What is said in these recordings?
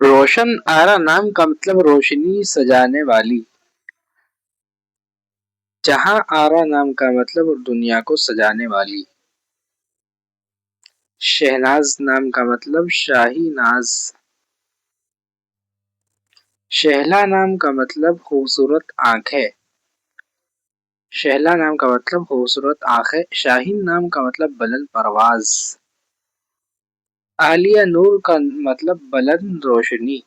روشن آرا نام کا مطلب روشنی سجانے والی. جہاں آرا نام کا مطلب دنیا کو سجانے والی. شہناز نام کا مطلب شاہی ناز. شہلا نام کا مطلب خوبصورت آنکھیں. شہلا نام کا مطلب خوبصورت آنکھیں. شاہین نام کا مطلب بلند پرواز. عالیہ نور کا مطلب بلند روشنی.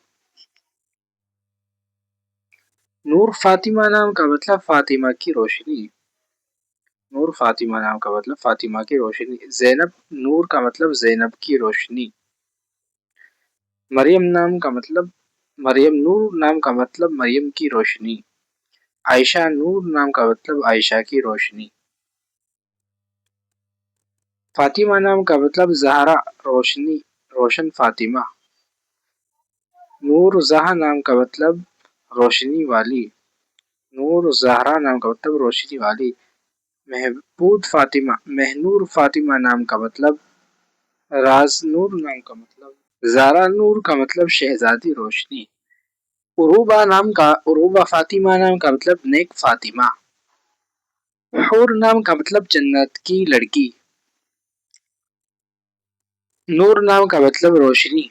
نور فاطمہ نام کا مطلب فاطمہ کی روشنی. نور فاطمہ نام کا مطلب فاطمہ کی روشنی. زینب نور کا مطلب زینب کی روشنی. مریم نور نام کا مطلب مریم کی روشنی. عائشہ نور نام کا مطلب عائشہ کی روشنی. فاطمہ نام کا مطلب زہرا روشن فاطمہ. نور زہا نام کا مطلب روشنی والی. نور زہرا نام کا مطلب روشنی والی. مہنور فاطمہ نام کا مطلب راز نور نام کا مطلب زارا نور کا مطلب شہزادی روشنی. عروبہ فاطمہ نام کا مطلب نیک فاطمہ. حور نام کا مطلب جنت کی لڑکی. نور نام کا مطلب روشنی.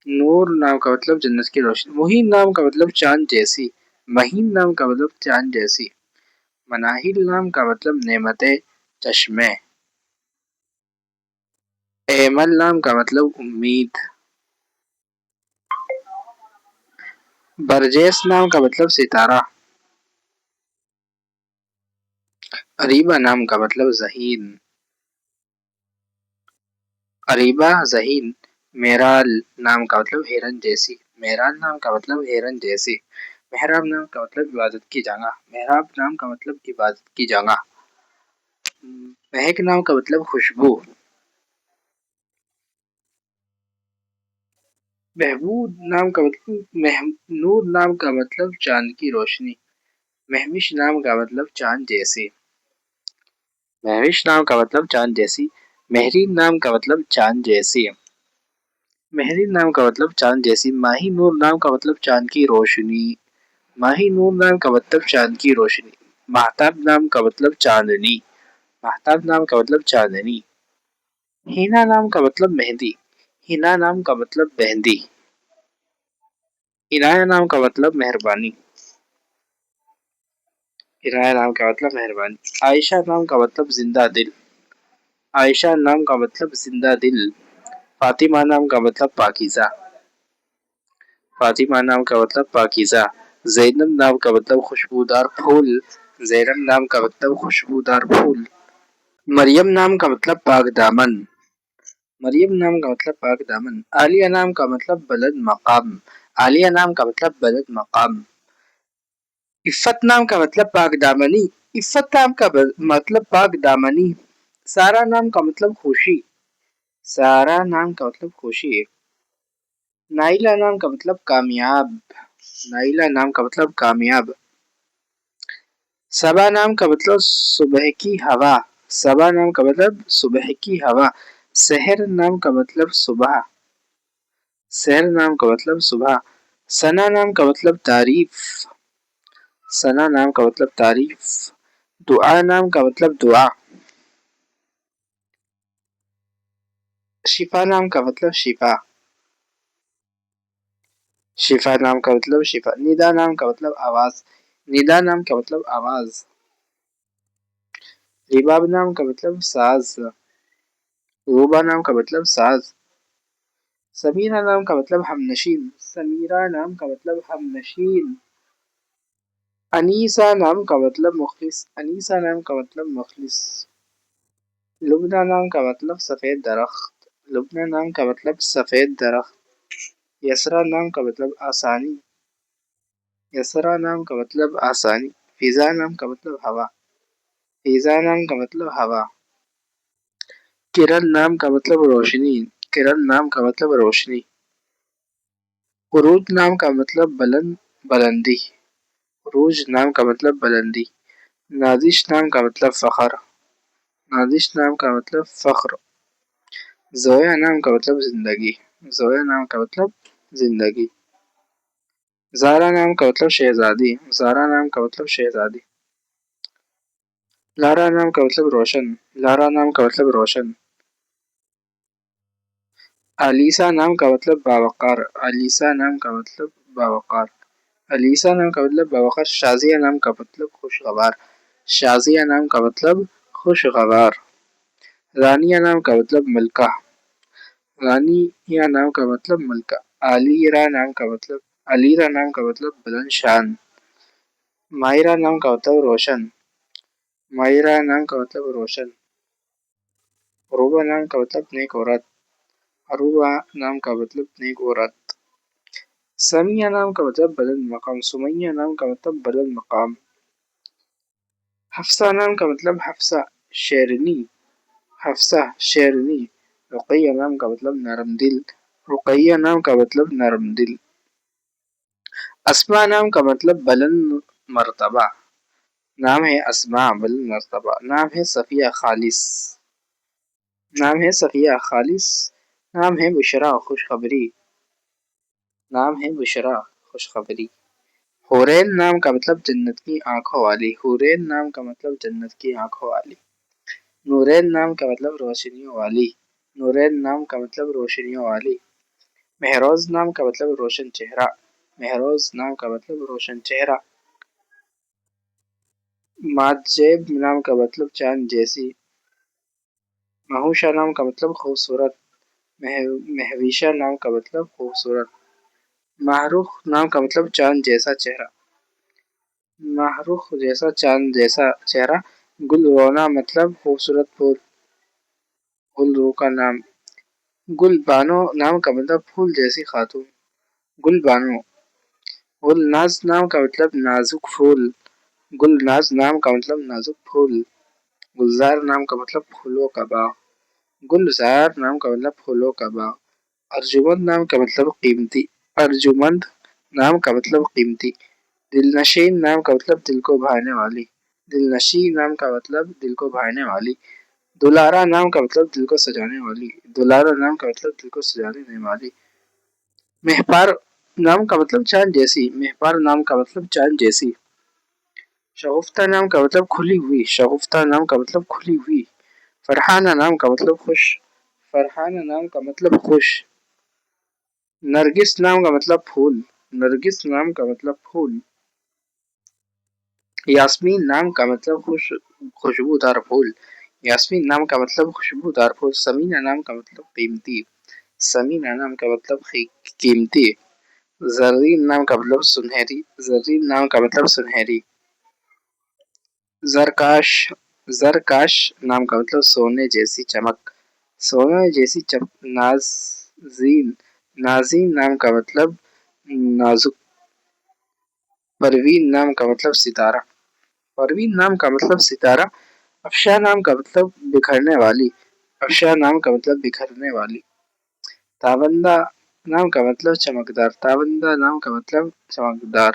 نور نام کا مطلب جنت کی روشنی. مہین نام کا مطلب چاند جیسی. مہین نام کا مطلب چاند جیسی. مناہل نام کا مطلب نعمتیں چشمے. ایمل نام کا مطلب امید. برجیس نام کا مطلب ستارہ. اریبہ نام کا مطلب ذہین. اریبہ ذہین. میرال نام کا مطلب ہرن جیسی. میرال نام کا مطلب ہرن جیسی. محراب نام کا مطلب عبادت کی جگہ. محراب نام کا مطلب عبادت کی جگہ. مہک نام کا مطلب خوشبو. محمود نام کا مطلب نور نام کا مطلب چاند کی روشنی. مہوش نام کا مطلب چاند جیسی. مہوش نام کا مطلب چاند جیسی. مہرین نام کا مطلب چاند جیسی. مہرین نام کا مطلب چاند جیسی. ماہی نور نام کا مطلب چاند کی روشنی. ماہی نور نام کا مطلب چاند کی روشنی. مہتاب نام کا مطلب چاندنی. مہتاب نام کا مطلب چاندنی. ہینا نام کا مطلب مہندی. ہینا نام کا مطلب مہندی. عنایہ نام کا مطلب مہربانی. عنایہ نام کا مطلب مہربانی. عائشہ نام کا مطلب زندہ دل. عائشہ نام کا مطلب زندہ دل. فاطمہ نام کا مطلب پاکیزہ. فاطمہ نام کا مطلب پاکیزہ. زینب نام کا مطلب خوشبودار پھول. زینب نام کا مطلب خوشبودار پھول. مریم نام کا مطلب پاک دامن. مریم نام کا مطلب پاک دامن. عالیہ نام کا مطلب بلند مقام. عالیہ نام کا مطلب بلند مقام. عفت نام کا مطلب پاک دامنی. عفت نام کا مطلب پاک دامنی. سارا نام کا مطلب خوشی. سارا نام کا مطلب خوشی. نائلہ نام کا مطلب کامیاب. نائلہ نام کا مطلب کامیاب. صبا نام کا مطلب صبح کی ہوا. صبا نام کا مطلب صبح کی ہوا. سحر نام کا مطلب صبح. سحر نام کا مطلب صبح. ثنا نام کا مطلب تعریف. ثنا نام کا مطلب تعریف. دعا نام کا مطلب دعا. شفا نام کا مطلب شفا. شفا نام کا مطلب شفا. ندا نام کا مطلب آواز. ندا نام کا مطلب آواز. رباب نام کا مطلب ساز. روبا نام کا مطلب ساز. سمیرہ نام کا مطلب ہم نشین. سمیرہ نام کا مطلب ہم نشین. انیسہ نام کا مطلب مخلص. انیسہ نام کا مطلب مخلص. لبنہ نام کا مطلب سفید درخت. لبنہ نام کا مطلب سفید درخت. یسرا نام کا مطلب آسانی. یسرا نام کا مطلب آسانی. فضا نام کا مطلب ہوا. فضا نام کا مطلب ہوا. کرن نام کا مطلب روشنی. کرن نام کا مطلب روشنی. عروج نام کا مطلب بلندی. عروج نام کا مطلب بلندی. نازش نام کا مطلب فخر. نازش نام کا مطلب فخر. زویا نام کا مطلب زندگی، زویا نام کا مطلب زندگی۔ زارا نام کا مطلب شہزادی، زارا نام کا مطلب شہزادی۔ لارا نام کا مطلب روشن، لارا نام کا مطلب روشن۔ علیسا نام کا مطلب باوقار، علیسا نام کا مطلب باوقار۔ علیسا نام کا مطلب باوقار۔ شازیہ نام کا مطلب خوشگوار، شازیہ نام کا مطلب خوشگوار۔ رانیہ نام کا مطلب ملکہ، رانیہ نام کا مطلب ملکہ۔ علیرا نام کا مطلب، علیرا نام کا مطلب بلند شان۔ مائرہ نام کا مطلب روشن، مائرہ نام کا مطلب روشن۔ عروبہ نام کا مطلب نیک عورت، عروبہ نام کا مطلب نیک عورت۔ سمیہ نام کا مطلب بلند مقام، سمیہ نام کا مطلب بلند مقام۔ حفصہ نام کا مطلب حفصہ شیرنی، حفصہ شیرنی۔ رقیہ نام کا مطلب نرم دل، رقیہ نام کا مطلب نرم دل۔ اسماء نام کا مطلب بلند مرتبہ، نام ہے اسماء بلند مرتبہ۔ نام ہے صفیہ خالص، نام ہے صفیہ خالص۔ نام ہے بشرا خوشخبری، نام ہے بشرا خوشخبری۔ حورین نام کا مطلب جنت کی آنکھوں والی، حورین نام کا مطلب جنت کی آنکھوں والی۔ نورین نام کا مطلب روشنیوں والی، نورین نام کا مطلب روشنیوں والی۔ مہروز نام کا مطلب روشن چہرہ، مہروز نام کا مطلب روشن چہرہ۔ ماجیب نام کا مطلب چاند جیسی، مہوشا نام کا مطلب خوبصورت، مہویشا نام کا مطلب خوبصورت۔ ماہرخ نام کا مطلب چاند جیسا چہرہ، ماہرخ جیسا چاند جیسا چہرہ۔ گل رونا مطلب خوبصورت پھول، گل رو کا نام۔ گل بانو نام کا مطلب پھول جیسی خاتون، گل بانو۔ گلناز نام کا مطلب نازک پھول، گلناز نام کا مطلب نازک پھول۔ گلزار نام کا مطلب پھولوں کا باغ، گلزار نام کا مطلب پھولوں کا باغ۔ ارجمند نام کا مطلب قیمتی، ارجمند نام کا مطلب قیمتی۔ دل نشین نام کا مطلب دل کو بھانے والی، دل نشین نام کا مطلب دل کو بھانے والی۔ دلارا نام کا مطلب دل کو سجانے والی، دلارا نام کا مطلب دل کو سجانے والی۔ مہپار نام کا مطلب چاند جیسی، مہپار نام کا مطلب چاند جیسی۔ شگفتہ نام کا مطلب کھلی ہوئی، شگفتہ نام کا مطلب کھلی ہوئی۔ فرحانہ نام کا مطلب خوش، فرحانہ نام کا مطلب خوش۔ نرگس نام کا مطلب پھول، نرگس نام کا مطلب پھول۔ یاسمین نام کا مطلب خوشبودار پھول، یاسمین نام کا مطلب خوشبودار پھول۔ ثمینہ نام کا مطلب قیمتی، ثمینہ نام کا مطلب قیمتی۔ زرین نام کا مطلب سنہری، زرین نام کا مطلب سنہری۔ زرکاش، زرکاش نام کا مطلب سونے جیسی چمک، سونے جیسی چمک۔ نازین، نازین نام کا مطلب نازک۔ پروین نام کا مطلب ستارہ، پروین نام کا مطلب ستارہ۔ افشا نام کا مطلب بکھرنے والی، افشا نام کا مطلب بکھرنے والی۔ تابندہ نام کا مطلب چمکدار، تابندہ نام کا مطلب چمکدار۔